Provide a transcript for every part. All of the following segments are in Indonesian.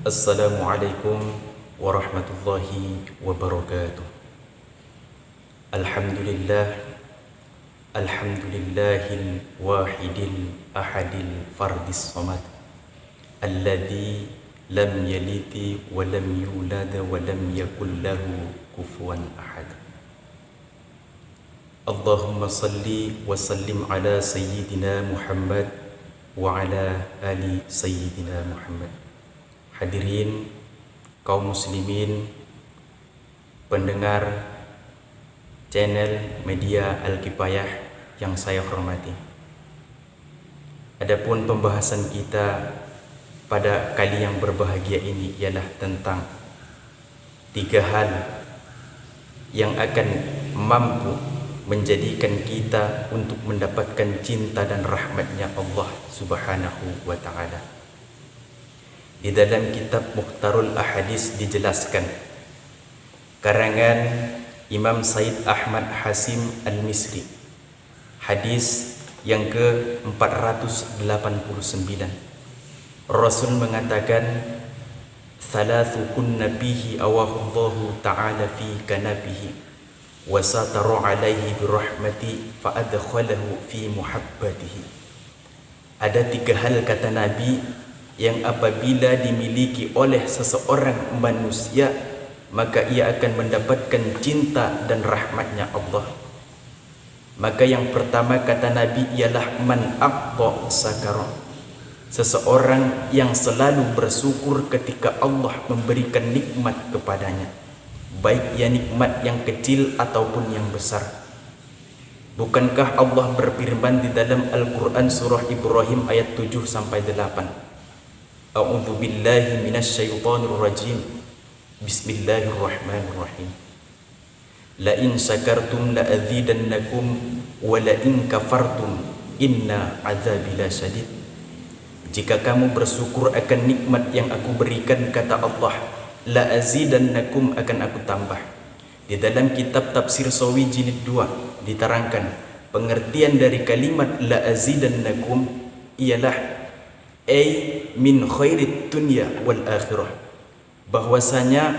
Assalamualaikum warahmatullahi wabarakatuh. Alhamdulillah, alhamdulillahil wahidil ahadil fardis samad, alladzi lam yalid wa lam yulad wa lam yakul lahu kufuwan ahad. Allahumma salli wa sallim ala sayyidina Muhammad wa ala ali sayyidina Muhammad. Hadirin kaum muslimin, pendengar channel media Al-Kifayah yang saya hormati. Adapun pembahasan kita pada kali yang berbahagia ini ialah tentang 3 hal yang akan mampu menjadikan kita untuk mendapatkan cinta dan rahmatnya Allah Subhanahu wa ta'ala. Di dalam kitab Mukhtarul Ahadis dijelaskan, karangan Imam Said Ahmad Hasim Al-Misri, hadis yang ke-489, Rasul mengatakan, "Thalathu kunna bihi awahullahu ta'ala fi kanabihi wa satara alaihi birahmati fa adkhalahu fi muhabbatihi." Ada 3 hal, kata Nabi, yang apabila dimiliki oleh seseorang manusia, maka ia akan mendapatkan cinta dan rahmatnya Allah. Maka yang pertama, kata Nabi, ialah man aqta sakara, seseorang yang selalu bersyukur ketika Allah memberikan nikmat kepadanya, baik ia nikmat yang kecil ataupun yang besar. Bukankah Allah berfirman di dalam Al-Quran surah Ibrahim ayat 7-8, A'udzu billahi minasyaitonir rajim. Bismillahirrahmanirrahim. La in syakartum la azidannakum wa la in kafartum inna azabi lasyadid. Jika kamu bersyukur akan nikmat yang aku berikan, kata Allah, la azidannakum, akan aku tambah. Di dalam kitab Tafsir Sawi jilid 2 diterangkan pengertian dari kalimat la azidannakum ialah min khairid dunya wal akhirah, bahwasanya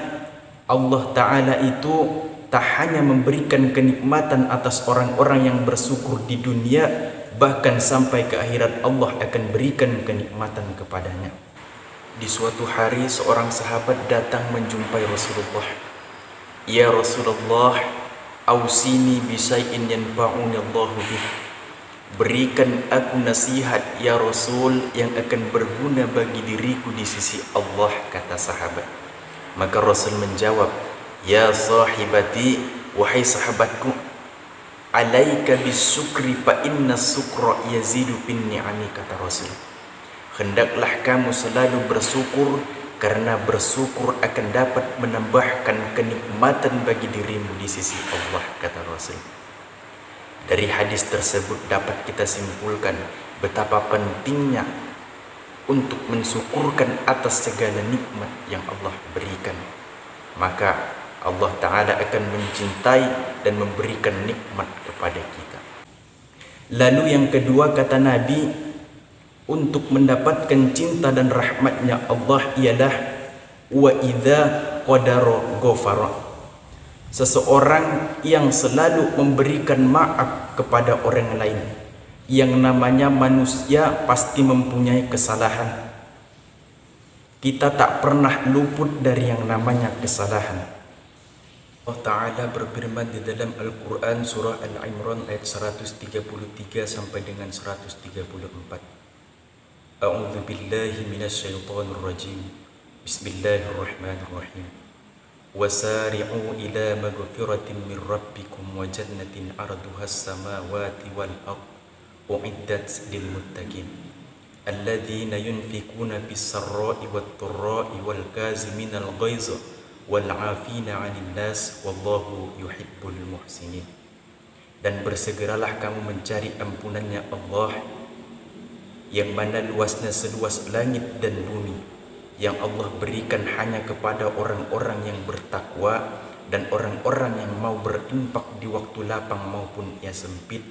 Allah Ta'ala itu tak hanya memberikan kenikmatan atas orang-orang yang bersyukur di dunia, bahkan sampai ke akhirat Allah akan berikan kenikmatan kepadanya. Di suatu hari seorang sahabat datang menjumpai Rasulullah. Ya Rasulullah, ausini bisai'in yanfa'uni Allahu bih. Berikan aku nasihat ya Rasul yang akan berguna bagi diriku di sisi Allah, kata sahabat. Maka Rasul menjawab, ya sahibati, wahai sahabatku, alaika bisukri fa inna sukra yazidu bin ni'ami, kata Rasul. Hendaklah kamu selalu bersyukur, karena bersyukur akan dapat menambahkan kenikmatan bagi dirimu di sisi Allah, kata Rasul. Dari hadis tersebut dapat kita simpulkan betapa pentingnya untuk mensyukurkan atas segala nikmat yang Allah berikan. Maka Allah Ta'ala akan mencintai dan memberikan nikmat kepada kita. Lalu yang kedua, kata Nabi, untuk mendapatkan cinta dan rahmatnya Allah ialah wa idza qadara ghafara, seseorang yang selalu memberikan maaf kepada orang lain. Yang namanya manusia pasti mempunyai kesalahan. Kita tak pernah luput dari yang namanya kesalahan. Allah Ta'ala berfirman di dalam Al-Quran surah Al-Imran ayat 133 sampai dengan 134. A'udzu billahi minasyaitonir rajim. Bismillahirrahmanirrahim. wasari'u ila maghfiratin min rabbikum wa jannatin 'arduha as-samawati wal ardh u'iddat lil muttaqin alladzina yunfikuna fis sarra'i wat dharra'i wal kaziminal ghaiza wal 'afina 'anil nas wallahu yuhibbul muhsinin. Dan bersegeralah kamu mencari ampunannya Allah yang mana luasnya seluas langit dan bumi, yang Allah berikan hanya kepada orang-orang yang bertakwa dan orang-orang yang mau berinfak di waktu lapang maupun ia sempit,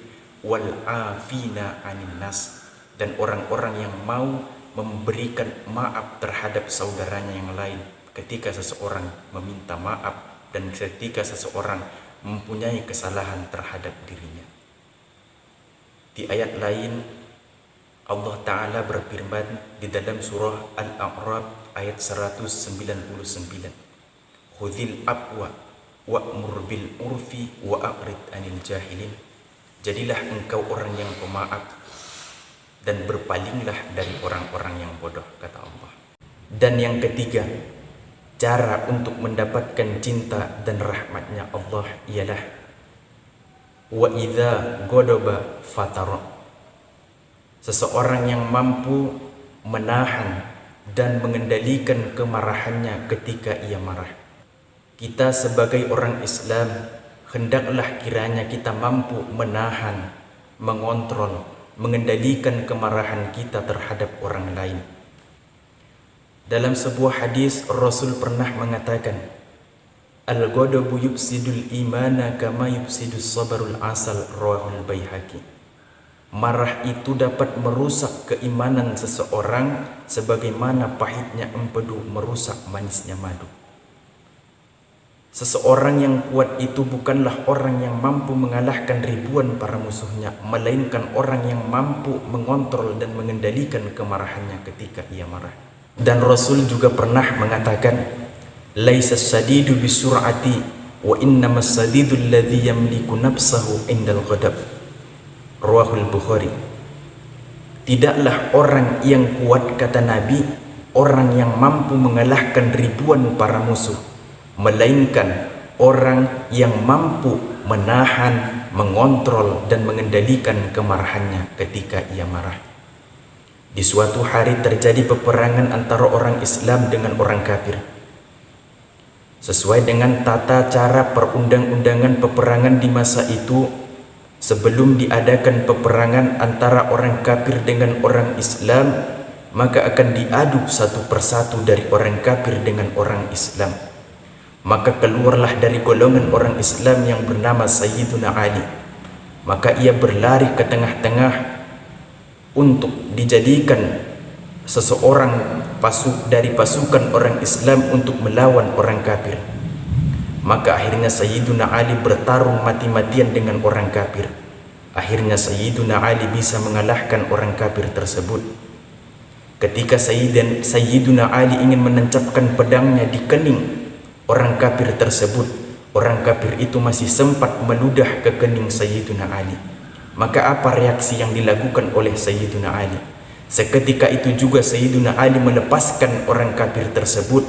wal afina 'anil nas, dan orang-orang yang mau memberikan maaf terhadap saudaranya yang lain ketika seseorang meminta maaf dan ketika seseorang mempunyai kesalahan terhadap dirinya. Di ayat lain Allah Ta'ala berfirman di dalam surah Al-A'raf ayat 199, khudhil afwa wa'mur bil urfi wa a'rid anil jahilin. Jadilah engkau orang yang pemaaf dan berpalinglah dari orang-orang yang bodoh, kata Allah. Dan yang ketiga, cara untuk mendapatkan cinta dan rahmatnya Allah ialah wa idza ghadaba fatara. Seseorang yang mampu menahan dan mengendalikan kemarahannya ketika ia marah. Kita sebagai orang Islam hendaklah kiranya kita mampu menahan, mengontrol, mengendalikan kemarahan kita terhadap orang lain. Dalam sebuah hadis Rasul pernah mengatakan, al-ghadabu yufsidul imana kama yufsidus sabarul asal, rawahul Baihaqi. Marah itu dapat merusak keimanan seseorang sebagaimana pahitnya empedu merusak manisnya madu. Seseorang yang kuat itu bukanlah orang yang mampu mengalahkan ribuan para musuhnya, melainkan orang yang mampu mengontrol dan mengendalikan kemarahannya ketika ia marah. Dan Rasul juga pernah mengatakan, laisa sadidu bisur'ati wa innamas sadidul ladzi yamliku nafsahu indal ghadab, rawahul Bukhari. Tidaklah orang yang kuat, kata Nabi, orang yang mampu mengalahkan ribuan para musuh, melainkan orang yang mampu menahan, mengontrol dan mengendalikan kemarahannya ketika ia marah. Di suatu hari terjadi peperangan antara orang Islam dengan orang kafir. Sesuai dengan tata cara perundang-undangan peperangan di masa itu, sebelum diadakan peperangan antara orang kafir dengan orang Islam, maka akan diadu satu persatu dari orang kafir dengan orang Islam. Maka keluarlah dari golongan orang Islam yang bernama Sayyiduna Ali. Maka ia berlari ke tengah-tengah untuk dijadikan seseorang dari pasukan orang Islam untuk melawan orang kafir. Maka akhirnya Sayyiduna Ali bertarung mati-matian dengan orang kafir. Akhirnya Sayyiduna Ali bisa mengalahkan orang kafir tersebut. Ketika Sayyiduna Ali ingin menancapkan pedangnya di kening orang kafir tersebut, orang kafir itu masih sempat meludah ke kening Sayyiduna Ali. Maka apa reaksi yang dilakukan oleh Sayyiduna Ali? Seketika itu juga Sayyiduna Ali melepaskan orang kafir tersebut,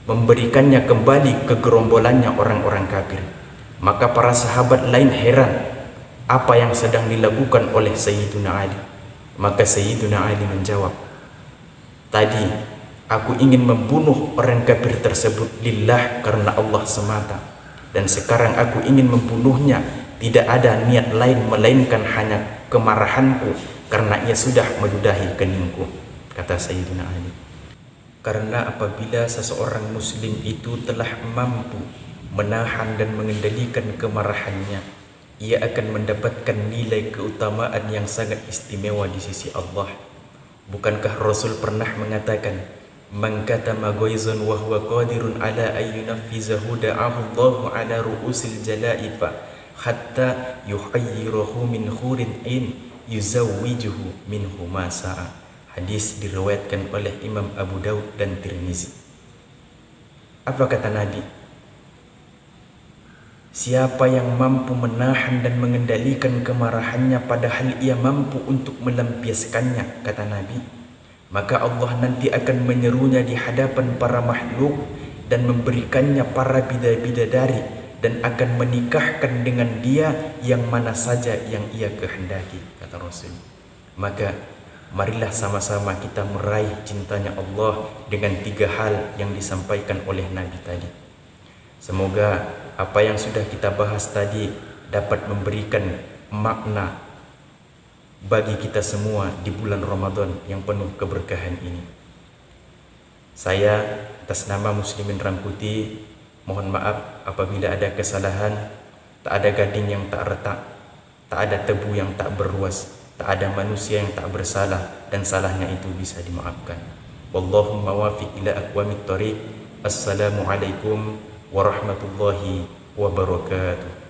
memberikannya kembali ke gerombolannya orang-orang kafir. Maka para sahabat lain heran apa yang sedang dilakukan oleh Sayyiduna Ali. Maka Sayyiduna Ali menjawab, tadi aku ingin membunuh orang kafir tersebut lillah, karena Allah semata. Dan sekarang aku ingin membunuhnya, tidak ada niat lain melainkan hanya kemarahanku karena ia sudah meludahi keningku, kata Sayyidina Ali. Karena apabila seseorang muslim itu telah mampu menahan dan mengendalikan kemarahannya, ia akan mendapatkan nilai keutamaan yang sangat istimewa di sisi Allah. Bukankah Rasul pernah mengatakan, man katama ghaizan wa huwa qadirun ala an yunaffizahu da'ahu Allahu ala ru'usil jalaifa hatta yuhayyirahu min khurin in yuzawwijuhu minhu ma sa'a. Hadis diriwayatkan oleh Imam Abu Daud dan Tirmizi. Apa kata Nabi? Siapa yang mampu menahan dan mengendalikan kemarahannya padahal ia mampu untuk melampiaskannya, kata Nabi, maka Allah nanti akan menyerunya di hadapan para makhluk dan memberikannya para bidadari dan akan menikahkan dengan dia yang mana saja yang ia kehendaki, kata Rasul. Maka marilah sama-sama kita meraih cintanya Allah dengan 3 hal yang disampaikan oleh Nabi tadi. Semoga apa yang sudah kita bahas tadi dapat memberikan makna bagi kita semua di bulan Ramadan yang penuh keberkahan ini. Saya atas nama Muslimin Rangkuti mohon maaf apabila ada kesalahan. Tak ada gading yang tak retak, tak ada tebu yang tak berruas, tak ada manusia yang tak bersalah dan salahnya itu bisa dimaafkan. Wallahumma wafiq ila aqwamit thariq. Assalamualaikum warahmatullahi wabarakatuh.